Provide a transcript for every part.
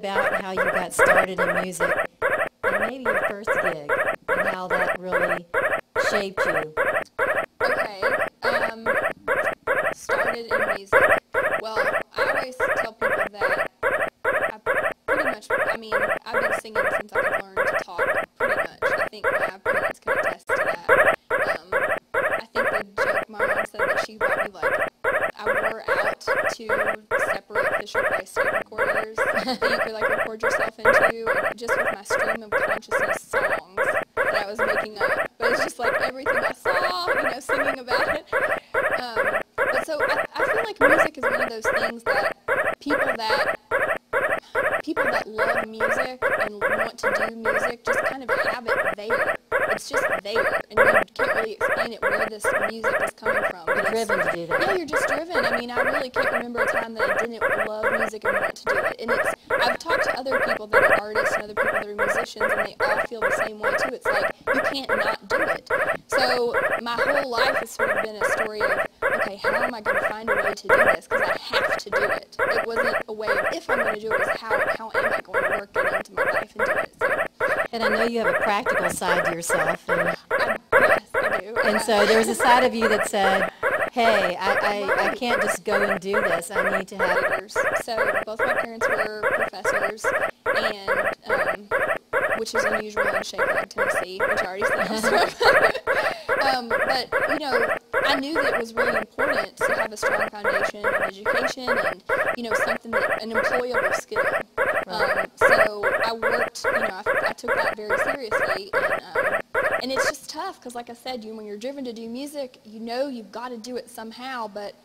about how you got started in music and maybe your first gig and how that really shaped you. Okay, started in music. Well, I always tell people that I pretty much, I mean, I've been singing since I could learn to talk, pretty much. I think my parents can attest to that. I think the joke my mom said that she bought me, like, I wore out 2 separate Fisher Price tape recorders that you could, like, record yourself into, and just with my stream of consciousness songs that I was making up. But it's just, like, everything I saw, you know, singing about it. But so I feel like music is one of those things that people that love music and want to do music just kind of have it there. It's just there, and you can't really explain it where this music is coming from. You're driven to do that. Yeah, you're just driven. I mean, I really can't remember a time that I didn't love music and want to do it. And I've talked to other people that are artists and other people that are musicians, and they all feel the same way too. It's like, you can't not do it. So my whole life has sort of been a story of, okay, how am I going to find a way to do this? Because I have to do it. It wasn't a way of if I'm going to do it, it was how am I going to work it into my life and do it. So, And I know you have a practical side to yourself. yes, I do. And so there was a side of you that said, hey, I can't just go and do this. I need to have Leaders. So both my parents were professors, and which is unusual in Shaker, Tennessee, which I already said. But, you know, I knew that it was really important to have a strong foundation of education and, you know, something that, an employable skill. So I worked, you know, I took that very seriously, and it's just tough because, like I said, when you're driven to do music, you know you've got to do it somehow, but,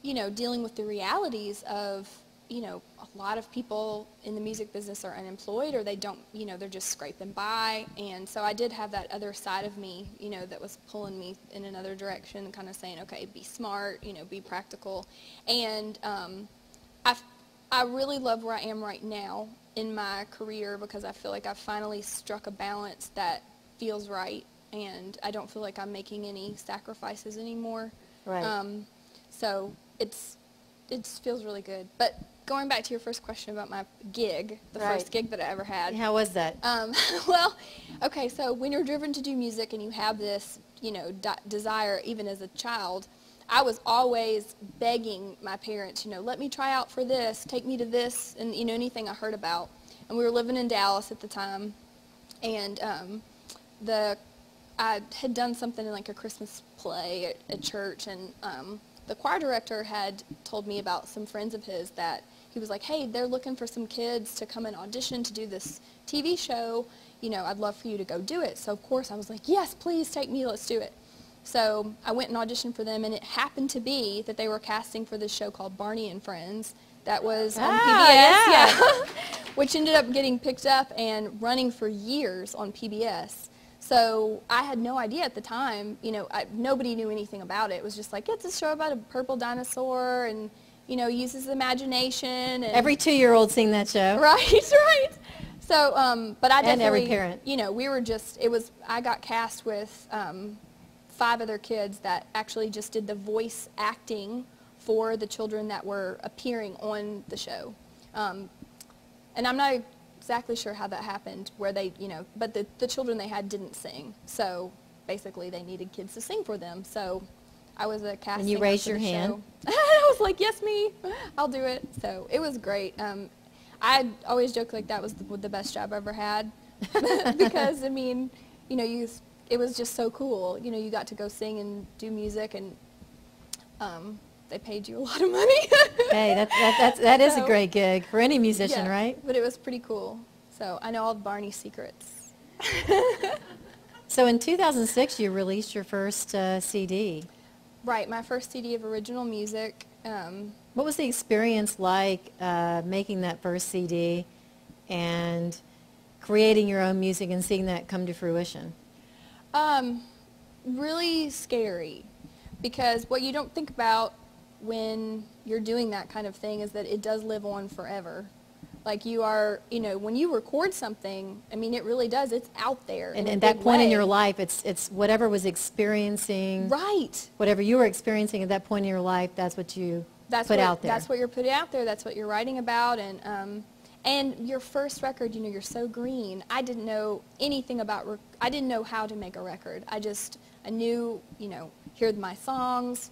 you know, dealing with the realities of, you know, a lot of people in the music business are unemployed, or they don't, you know, they're just scraping by. And so I did have that other side of me, you know, that was pulling me in another direction, kind of saying, okay, be smart, you know, be practical. And I really love where I am right now in my career, because I feel like I've finally struck a balance that feels right, and I don't feel like I'm making any sacrifices anymore. Right. So it feels really good. But going back to your first question about my gig, the first gig that I ever had. How was that? Well, okay, so when you're driven to do music and you have this, you know, desire even as a child, I was always begging my parents, you know, let me try out for this, take me to this, and, you know, anything I heard about. And we were living in Dallas at the time, and I had done something in like a Christmas play at church, and the choir director had told me about some friends of his that he was like, hey, they're looking for some kids to come and audition to do this TV show. You know, I'd love for you to go do it. So, of course, I was like, yes, please take me, let's do it. So I went and auditioned for them, and it happened to be that they were casting for this show called Barney and Friends that was on PBS, yeah. Which ended up getting picked up and running for years on PBS. So I had no idea at the time, you know, nobody knew anything about it. It was just like, it's a show about a purple dinosaur and, you know, uses imagination. And Every 2-year-old seen that show. Right, right. So, but I definitely, and every parent. You know, we were just, I got cast with 5 other kids that actually just did the voice acting for the children that were appearing on the show. And I'm not exactly sure how that happened, where they, you know, but the children they had didn't sing. So basically they needed kids to sing for them. So I was a casting. And you raised your hand? I was like, yes, me, I'll do it. So it was great. I always joke like that was the best job I ever had because, I mean, you know, it was just so cool. You know, you got to go sing and do music, and they paid you a lot of money. Hey, that is a great gig for any musician, yeah, right? But it was pretty cool. So I know all the Barney secrets. So in 2006, you released your first CD. Right, my first CD of original music. What was the experience like making that first CD and creating your own music and seeing that come to fruition? Really scary, because what you don't think about when you're doing that kind of thing is that it does live on forever. Like you are, you know, when you record something, I mean, it really does. It's out there. And at that point in your life, it's whatever was experiencing. Right. Whatever you were experiencing at that point in your life, that's what you put out there. That's what you're putting out there. That's what you're writing about. And your first record, you know, you're so green. I didn't know anything about, I didn't know how to make a record. I knew, you know, hear my songs,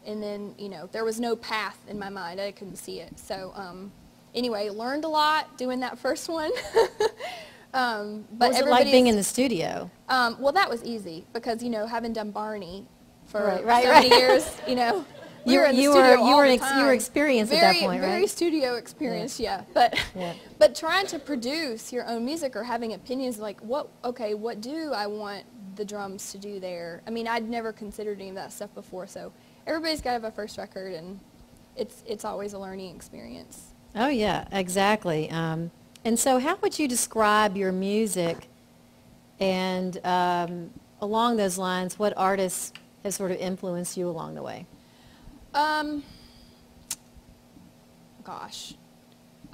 and then, you know, there was no path in my mind. I couldn't see it. So anyway, learned a lot doing that first one. But what was it like being in the studio? Well, that was easy because, you know, having done Barney for right, so many years, you know, we were in the studio all the time. You were experienced at that point, right? Very studio experience, yeah. But trying to produce your own music or having opinions like, what do I want the drums to do there? I mean, I'd never considered any of that stuff before, so everybody's got to have a first record, and it's always a learning experience. Oh, yeah, exactly. And so how would you describe your music, and along those lines, what artists have sort of influenced you along the way? Gosh,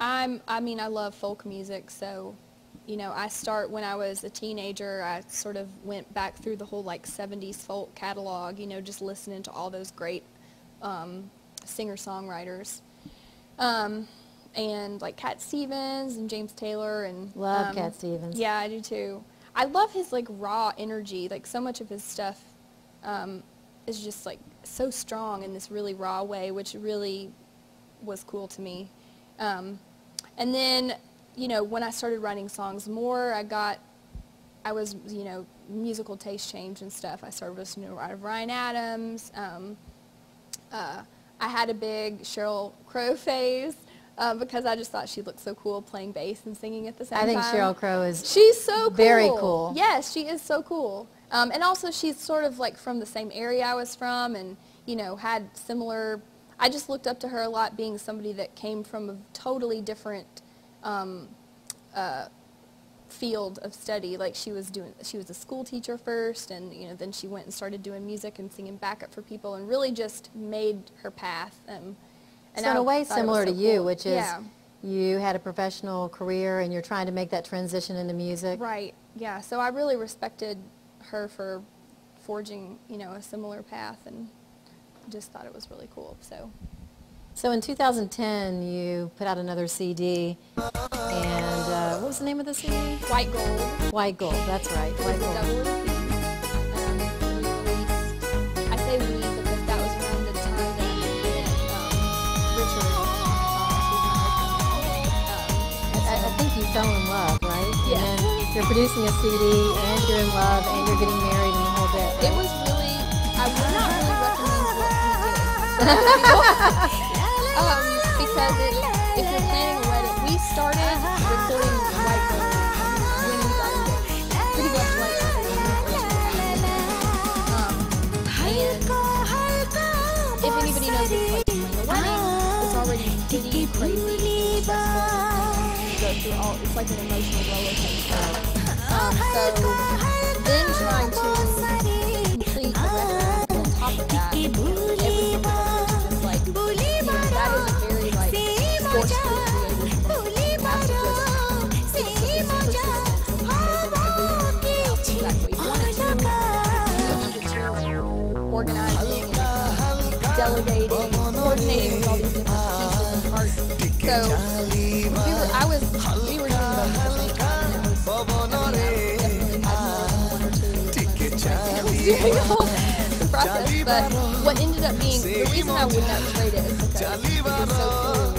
I mean, I love folk music, so, you know, when I was a teenager, I sort of went back through the whole, like, 70s folk catalog, you know, just listening to all those great singer-songwriters. And, like, Cat Stevens and James Taylor. And love Cat Stevens. Yeah, I do, too. I love his, like, raw energy. Like, so much of his stuff is just, like, so strong in this really raw way, which really was cool to me. And then, you know, when I started writing songs more, I was, you know, musical taste changed and stuff. I started listening to Ryan Adams. I had a big Sheryl Crow phase because I just thought she looked so cool playing bass and singing at the same time. I think Sheryl Crow is She's so cool. Very cool. Yes, she is so cool. And also she's sort of like from the same area I was from, and, you know, had similar, I just looked up to her a lot, being somebody that came from a totally different field of study. Like, she was a school teacher first, and, you know, then she went and started doing music and singing backup for people, and really just made her path. And so in a way similar to you, cool. which is you had a professional career and you're trying to make that transition into music. Right, yeah. So I really respected her for forging, you know, a similar path, and just thought it was really cool. So in 2010, you put out another CD, and what was the name of the CD? White Gold. White Gold, that's right. White Gold. I say we because that was around the time that Richard, I think you fell in love, right? Yeah. And then you're producing a CD, and you're in love, and you're getting married and the whole bit. Right? It was really, I would not really recommend what he did. Because if you're planning a wedding, we started recording White Gold when we got engaged. Pretty much like when we first and if anybody knows what it's like to plan a wedding, it's already pretty crazy, stressful. You go through it's like an emotional roller coaster. So then trying to complete the record on top of that, everything was just like, you know, that is a very, like, forceful creative thing. You have to just stick to this persistence and just make everything work out exactly you want it to. Organizing, delegating, coordinating with all these different pieces and parts. So we were doing both at the same time, and it was, I definitely had more than one or two during the process. But what ended up being, the reason I would not trade it is because it was so cool.